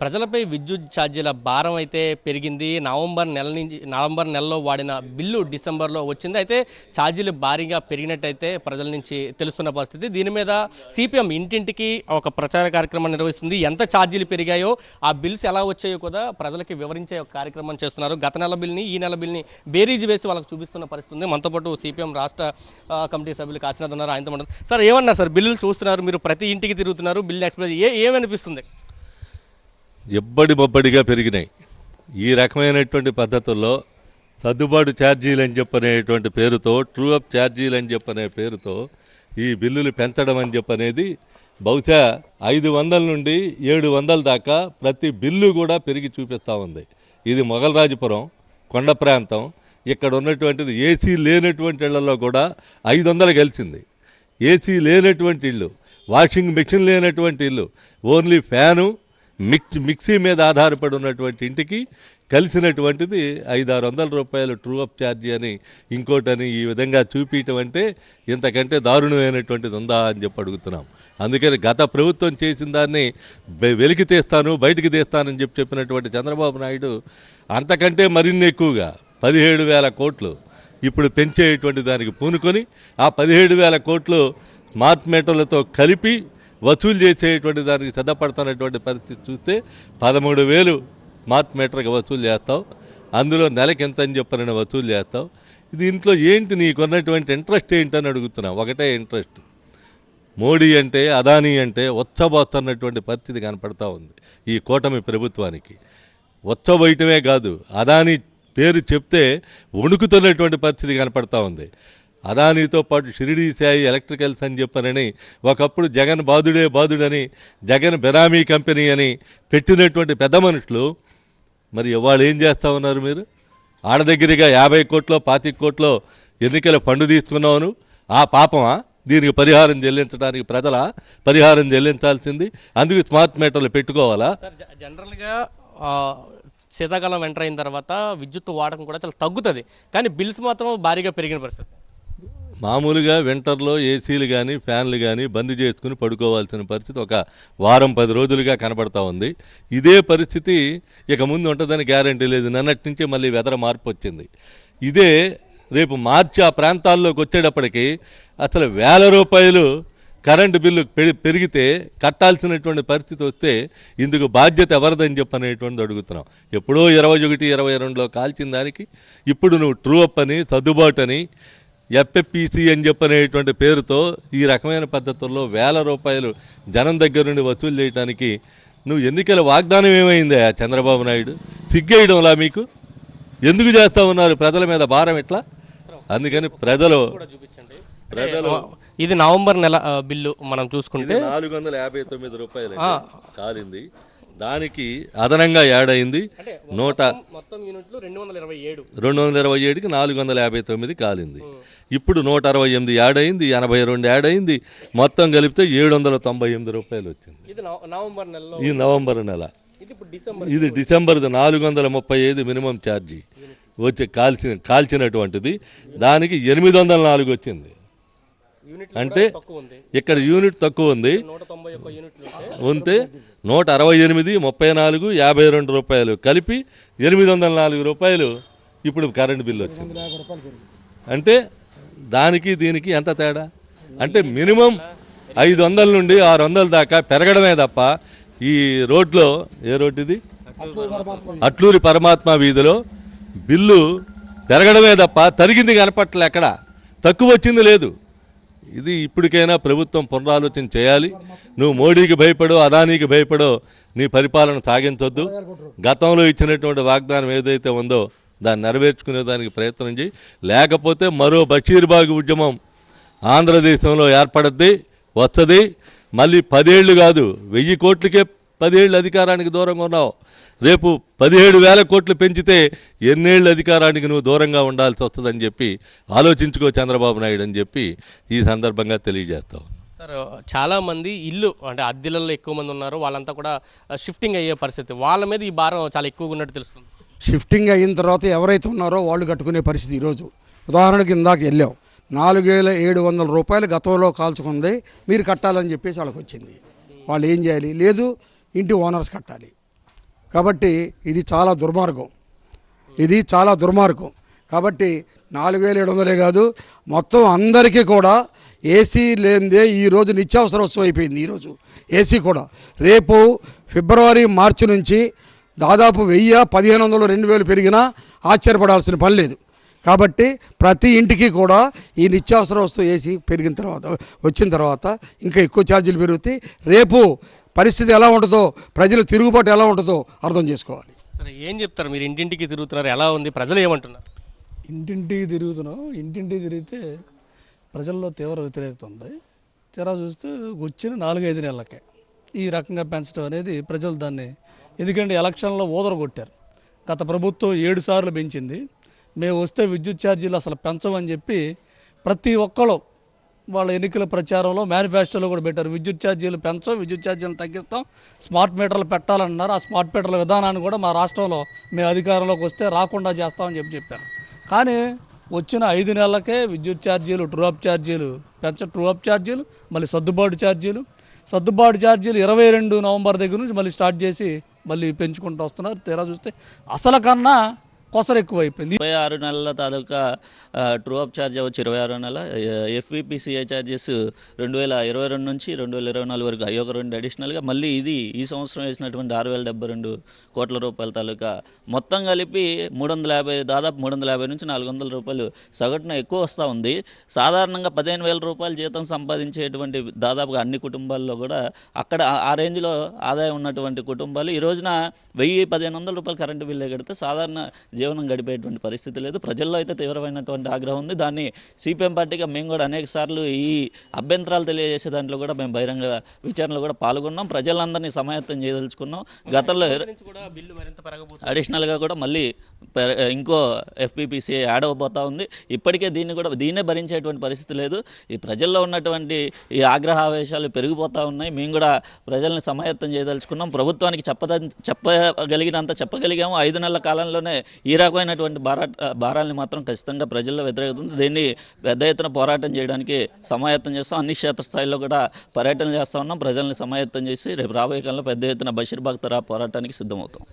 ప్రజలపై విద్యుత్ ఛార్జీల భారం అయితే పెరిగింది. నవంబర్ నెలలో వాడిన బిల్లు డిసెంబర్లో వచ్చింది. అయితే ఛార్జీలు భారీగా పెరిగినట్టయితే ప్రజల నుంచి తెలుస్తున్న పరిస్థితి. దీని మీద సిపిఎం ఇంటింటికి ఒక ప్రచార కార్యక్రమం నిర్వహిస్తుంది. ఎంత ఛార్జీలు పెరిగాయో, ఆ బిల్స్ ఎలా వచ్చాయో కూడా ప్రజలకి వివరించే ఒక కార్యక్రమం చేస్తున్నారు. గత నెల బిల్ని ఈ నెల బిల్ని బేరీజు వేసి వాళ్ళకి చూపిస్తున్న పరిస్థితి ఉంది. మనతో పాటు సిపిఎం రాష్ట్ర కమిటీ సభ్యులు కాశీనాథ్ ఉన్నారు. ఆయనతో మనం సార్ ఏమన్నా సార్ బిల్లులు చూస్తున్నారు, మీరు ప్రతి ఇంటికి తిరుగుతున్నారు, బిల్లు ఎక్స్ప్రెస్ ఏమనిపిస్తుంది? బొబ్బడిగా పెరిగినాయి. ఈ రకమైనటువంటి పద్ధతుల్లో సర్దుబాటు ఛార్జీలు అని చెప్పనేటువంటి పేరుతో, ట్రూ అప్ ఛార్జీలు అని చెప్పనే పేరుతో ఈ బిల్లులు పెంచడం అని చెప్పనేది బహుశా 500 నుండి 700 దాకా ప్రతి బిల్లు కూడా పెరిగి చూపిస్తూ ఉంది. ఇది మొగల్రాజపురం కొండ ప్రాంతం. ఇక్కడ ఉన్నటువంటిది ఏసీ లేనటువంటి ఇళ్లలో కూడా 500 కలిసింది. ఏసీ లేనటువంటి ఇల్లు, వాషింగ్ మెషిన్ లేనటువంటి ఇల్లు, ఓన్లీ ఫ్యాను మిక్సీ మీద ఆధారపడి ఉన్నటువంటి ఇంటికి కలిసినటువంటిది 500-600 రూపాయలు ట్రూ అప్ ఛార్జీ అని ఇంకోటని ఈ విధంగా చూపించడం అంటే ఇంతకంటే దారుణమైనటువంటిది ఉందా అని చెప్పి అడుగుతున్నాం. అందుకని గత ప్రభుత్వం చేసిన దాన్ని వెలికి తీస్తాను, బయటికి తీస్తానని చెప్పినటువంటి చంద్రబాబు నాయుడు అంతకంటే మరిన్ని ఎక్కువగా 17,000 కోట్లు ఇప్పుడు పెంచేటువంటి దానికి పూనుకొని ఆ 17,000 కోట్లు స్మార్ట్ మీటర్లతో కలిపి వసూలు చేసేటువంటి దానికి సిద్ధపడుతున్నటువంటి పరిస్థితి చూస్తే 13,000 స్మార్ట్ మీటర్కి వసూలు చేస్తావు, అందులో నెలకి ఎంత అని చెప్పని వసూలు చేస్తావు. దీంట్లో ఏంటి నీకున్నటువంటి ఇంట్రెస్ట్ ఏంటని అడుగుతున్నావు. ఒకటే ఇంట్రెస్ట్, మోడీ అంటే అదానీ అంటే ఉచ్చబోతున్నటువంటి పరిస్థితి కనపడతా ఉంది ఈ కూటమి ప్రభుత్వానికి. ఉచ్చబోయటమే కాదు, అదానీ పేరు చెప్తే వణుకుతున్నటువంటి పరిస్థితి కనపడతా ఉంది. అదానీతో పాటు షిరిడీ సాయి ఎలక్ట్రికల్స్ అని చెప్పనని ఒకప్పుడు జగన్ బాదుడని జగన్ బెనామీ కంపెనీ అని పెట్టినటువంటి పెద్ద మనుషులు మరి ఇవాళ ఏం చేస్తూ ఉన్నారు? మీరు ఆడ దగ్గరగా 50 కోట్లో 25 కోట్లో ఎన్నికల ఫండ్ తీసుకున్నావును. ఆ పాపమా? దీనికి పరిహారం చెల్లించడానికి ప్రజల పరిహారం చెల్లించాల్సింది. అందుకు స్మార్ట్ మీటర్లు పెట్టుకోవాలా? జనరల్గా శీతాకాలం ఎంటర్ అయిన తర్వాత విద్యుత్ వాడకం కూడా చాలా తగ్గుతుంది, కానీ బిల్స్ మాత్రం భారీగా పెరిగిన పరిస్థితి. మామూలుగా వింటర్లో ఏసీలు కానీ ఫ్యాన్లు కానీ బంద్ చేసుకుని పడుకోవాల్సిన పరిస్థితి ఒక వారం 10 రోజులుగా కనబడతా ఉంది. ఇదే పరిస్థితి ఇక ముందు ఉంటుందని గ్యారంటీ లేదు. నిన్నటి నుంచి మళ్ళీ వెదర్ మార్పు వచ్చింది. ఇదే రేపు మార్చి ఆ ప్రాంతాల్లోకి వచ్చేటప్పటికి అసలు 1000 రూపాయలు కరెంటు బిల్లు పెరిగితే కట్టాల్సినటువంటి పరిస్థితి వస్తే ఇందుకు బాధ్యత ఎవరిదని చెప్పనేటువంటిది అడుగుతున్నాం. ఎప్పుడో 21, 22లో కాల్చిన దానికి ఇప్పుడు నువ్వు ట్రూ అప్ అని, సర్దుబాటు అని, ఎఫ్ఎఫ్పిసి అని చెప్పనేటువంటి పేరుతో ఈ రకమైన పద్ధతుల్లో 1000 రూపాయలు జనం దగ్గర నుండి వసూలు చేయడానికి నువ్వు ఎన్నికల వాగ్దానం ఏమైందా చంద్రబాబు నాయుడు? సిగ్గేయడంలా మీకు? ఎందుకు చేస్తూ ఉన్నారు ప్రజల మీద భారం ఇట్లా? అందుకని ప్రజలు ఇది నవంబర్ నెల బిల్లు మనం చూసుకుంటే 459 రూపాయలు కాలింది. దానికి అదనంగా యాడ్ అయింది 227కి 459 కాలింది. ఇప్పుడు 168 యాడ్ అయింది, 82 యాడ్ అయింది, మొత్తం కలిపితే 798 రూపాయలు వచ్చింది. ఈ నవంబర్ నెల. ఇది డిసెంబర్ 435 మినిమం ఛార్జీ వచ్చి కాల్చినటువంటిది. దానికి 804 వచ్చింది. అంటే ఇక్కడ యూనిట్ తక్కువ ఉంది. ఉంటే 168, 34, 52 రూపాయలు కలిపి 804 రూపాయలు ఇప్పుడు కరెంటు బిల్లు వచ్చింది. అంటే దానికి దీనికి ఎంత తేడా? అంటే మినిమం 500 నుండి 600 దాకా పెరగడమే తప్ప ఈ రోడ్లో, ఏ రోడ్డు ఇది, అట్లూరి పరమాత్మ వీధిలో బిల్లు పెరగడమే తప్ప తరిగింది కనపట్లే, ఎక్కడ తక్కువ వచ్చింది లేదు. ఇది ఇప్పటికైనా ప్రభుత్వం పునరాలోచన చేయాలి. నువ్వు మోడీకి భయపడో, అదానీకి భయపడో నీ పరిపాలన సాగించొద్దు. గతంలో ఇచ్చినటువంటి వాగ్దానం ఏదైతే ఉందో దాన్ని నెరవేర్చుకునే దానికి ప్రయత్నం చేయి. లేకపోతే మరో బషీర్బాగ్ ఉద్యమం ఆంధ్రదేశంలో ఏర్పడద్ది, వస్తుంది. మళ్ళీ 10 ఏళ్ళు కాదు, 1000 కోట్లకే 10 ఏళ్ళు అధికారానికి దూరంగా ఉన్నావు. రేపు 17,000 కోట్లు పెంచితే ఎన్నేళ్ళు అధికారానికి నువ్వు దూరంగా ఉండాల్సి వస్తుందని చెప్పి ఆలోచించుకో చంద్రబాబు నాయుడు అని చెప్పి ఈ సందర్భంగా తెలియజేస్తావు. సార్, చాలామంది ఇల్లు అంటే అద్దెలలో ఎక్కువ మంది ఉన్నారు, వాళ్ళంతా కూడా షిఫ్టింగ్ అయ్యే పరిస్థితి. వాళ్ళ మీద ఈ భారం చాలా ఎక్కువగా ఉన్నట్టు తెలుస్తుంది. షిఫ్టింగ్ అయిన తర్వాత ఎవరైతే ఉన్నారో వాళ్ళు కట్టుకునే పరిస్థితి ఈరోజు. ఉదాహరణకి ఇందాక వెళ్ళాం, 4,700 రూపాయలు గతంలో కాల్చుకుంది, మీరు కట్టాలని చెప్పేసి వాళ్ళకి వచ్చింది. వాళ్ళు ఏం చేయాలి? లేదు, ఇంటి ఓనర్స్ కట్టాలి. కాబట్టి ఇది చాలా దుర్మార్గం, కాబట్టి 4700 కాదు, మొత్తం అందరికీ కూడా ఏసీ లేనిదే ఈరోజు నిత్యావసర వస్తువు అయిపోయింది. ఈరోజు ఏసీ కూడా రేపు ఫిబ్రవరి మార్చి నుంచి దాదాపు 1000, 1500, 2000 పెరిగినా ఆశ్చర్యపడాల్సిన పని లేదు. కాబట్టి ప్రతి ఇంటికి కూడా ఈ నిత్యావసర వస్తువు ఏసీ వచ్చిన తర్వాత ఇంకా ఎక్కువ ఛార్జీలు పెరుగుతాయి. రేపు పరిస్థితి ఎలా ఉంటుందో, ప్రజల తిరుగుబాటు ఎలా ఉంటుందో అర్థం చేసుకోవాలి. సరే, ఏం చెప్తారు? మీరు ఇంటింటికి తిరుగుతున్నారు, ఎలా ఉంది, ప్రజలు ఏమంటున్నారు? ఇంటింటికి తిరిగితే ప్రజల్లో తీవ్ర వ్యతిరేకత ఉంది. తీరా చూస్తే వచ్చిన 4-5 నెలలకే ఈ రకంగా పెంచడం అనేది ప్రజలు దాన్ని, ఎందుకంటే ఎలక్షన్లో ఊదరగొట్టారు. గత ప్రభుత్వం 7 సార్లు పెంచింది. మేము వస్తే విద్యుత్ ఛార్జీలు అసలు పెంచమని చెప్పి ప్రతి ఒక్కళ్ళు వాళ్ళ ఎన్నికల ప్రచారంలో మేనిఫెస్టోలో కూడా పెట్టారు. విద్యుత్ ఛార్జీలు పెంచాం, విద్యుత్ ఛార్జీలు తగ్గిస్తాం, స్మార్ట్ మీటర్లు పెట్టాలన్నారు. ఆ స్మార్ట్ మీటర్ల విధానాన్ని కూడా మా రాష్ట్రంలో మేము అధికారంలోకి వస్తే రాకుండా చేస్తామని చెప్పారు. కానీ వచ్చిన 5 నెలలకే విద్యుత్ ఛార్జీలు, ట్రూ అప్ ఛార్జీలు, మళ్ళీ సర్దుబాటు ఛార్జీలు 22 నవంబర్ దగ్గర నుంచి మళ్ళీ స్టార్ట్ చేసి మళ్ళీ పెంచుకుంటూ వస్తున్నారు. తీరా చూస్తే అసలు కన్నా కొసరు ఎక్కువైపోయింది. 26 నెలల తాలూకా ట్రూ అప్ ఛార్జ్ వచ్చి 26 నెల, ఎఫ్పిపిసిఐ ఛార్జెస్ 2022 నుంచి 2024 వరకు అవి ఒక 2 అడిషనల్గా, మళ్ళీ ఇది ఈ సంవత్సరం వేసినటువంటి 6072 కోట్ల రూపాయల తాలూకా మొత్తం కలిపి 350, దాదాపు 350 నుంచి 400 రూపాయలు సగటున ఎక్కువ వస్తూ ఉంది. సాధారణంగా 15,000 రూపాయలు జీతం సంపాదించేటువంటి దాదాపుగా అన్ని కుటుంబాల్లో కూడా అక్కడ ఆ రేంజ్లో ఆదాయం ఉన్నటువంటి కుటుంబాలు ఈ రోజున 1000-1500 రూపాయలు కరెంటు బిల్లు కడితే సాధారణ జీవనం గడిపేటువంటి పరిస్థితి లేదు. ప్రజల్లో అయితే తీవ్రమైనటువంటి ఆగ్రహం ఉంది. దాన్ని సిపిఎం పార్టీగా మేము కూడా అనేక సార్లు ఈ అభ్యంతరాలు తెలియజేసే దాంట్లో కూడా మేము బహిరంగ విచారణలో కూడా పాల్గొన్నాం. ప్రజలందరినీ సమాయత్తం చేయదలుచుకున్నాం. గతంలో అడిషనల్గా కూడా మళ్ళీ ఇంకో ఎఫ్పిపిసిఐ యాడ్ అవబోతూ ఉంది. ఇప్పటికే దీన్నే భరించేటువంటి పరిస్థితి లేదు. ఈ ప్రజల్లో ఉన్నటువంటి ఈ ఆగ్రహావేశాలు పెరిగిపోతూ ఉన్నాయి. మేము కూడా ప్రజల్ని సమాయత్తం చేయదలుచుకున్నాం. ప్రభుత్వానికి చెప్పగలిగినంత చెప్పగలిగాము. 5 నెలల కాలంలోనే ఈ రకమైనటువంటి భారాల్ని మాత్రం ఖచ్చితంగా ప్రజల్లో వ్యతిరేకత ఉంది. దీన్ని పెద్ద ఎత్తున పోరాటం చేయడానికి సమాయత్తం చేస్తాం. అన్ని క్షేత్రస్థాయిలో కూడా పర్యటన చేస్తూ ఉన్నాం. ప్రజల్ని సమాయత్తం చేసి రేపు రాబోయే కాలంలో పెద్ద ఎత్తున బషీర్బాగ్ తరహా పోరాటానికి సిద్ధమవుతాం.